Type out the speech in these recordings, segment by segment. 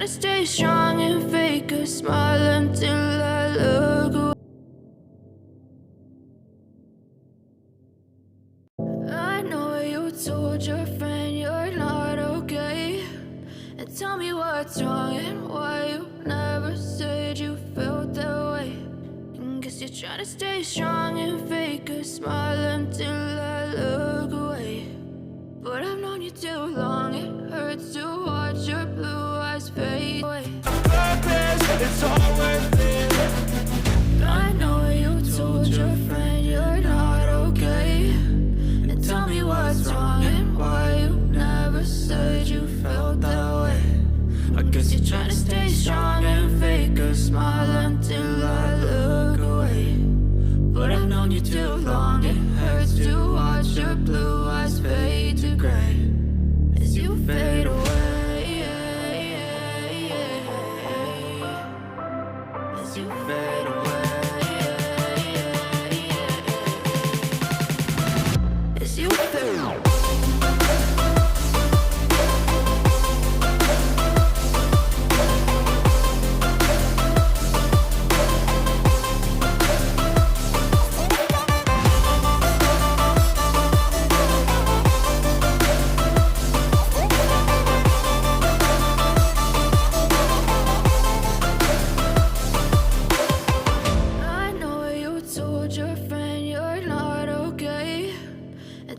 to stay strong and fake a smile until I look away. I know you told your friend you're not okay, and tell me what's wrong and why you never said you felt that way. And guess you're trying to stay strong and fake a smile until I look away. But I've known you too long, it hurts to watch your blue eyes fade away. It's all worth it. I know you told your friend you're not okay, and tell me what's wrong and why you never said you felt that way. I guess you're trying to stay strong and fake a smile until I look away. But I've known you too long, it hurts to watch your blue eyes fade to gray as you fade away, as you fade away, as you fade away.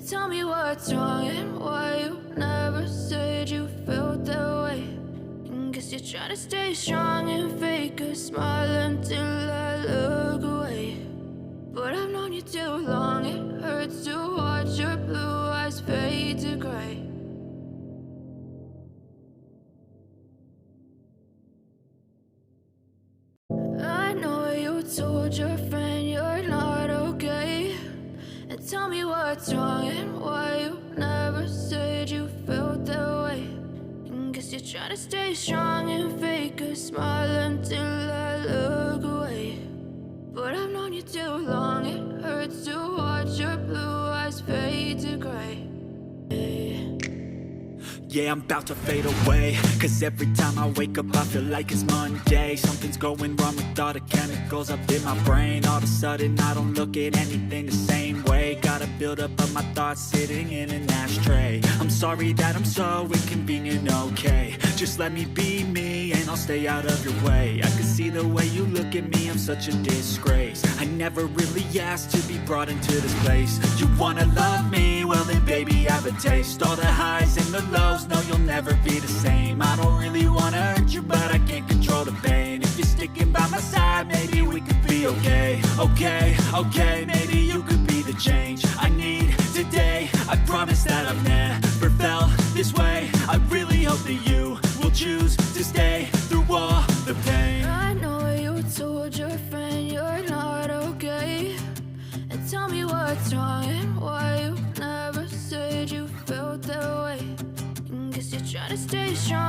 Tell me what's wrong and why you never said you felt that way. And guess you're trying to stay strong and fake a smile until I look away. But I've known you too long, it hurts to watch your blue eyes fade to gray. I know you told your friend you're not okay, and tell me what's wrong and why you never said you felt that way. And guess you're trying to stay strong and fake a smile until I look away. But I've known you too long, it hurts to watch your blue eyes fade to gray. Yeah, I'm about to fade away, cause every time I wake up I feel like it's Monday. Something's going wrong with all the chemicals up in my brain. All of a sudden I don't look at anything the same way. Gotta build up of my thoughts sitting in an ashtray. I'm sorry that I'm so inconvenient, okay. Just let me be me and I'll stay out of your way. I can see the way you look at me, I'm such a disgrace. I never really asked to be brought into this place. You wanna love me? Well then baby have a taste. All the highs and the lows, no you'll never be the same. I don't really wanna hurt you but I can't control the pain. If you're sticking by my side maybe we could be okay. Okay, maybe you could be the change I need today. I promise that I've never felt this way. I really hope that you will choose to stay through all the pain. I know you told your friend you're not okay, and tell me what's wrong and why you never said you felt that way. And guess you're trying to stay strong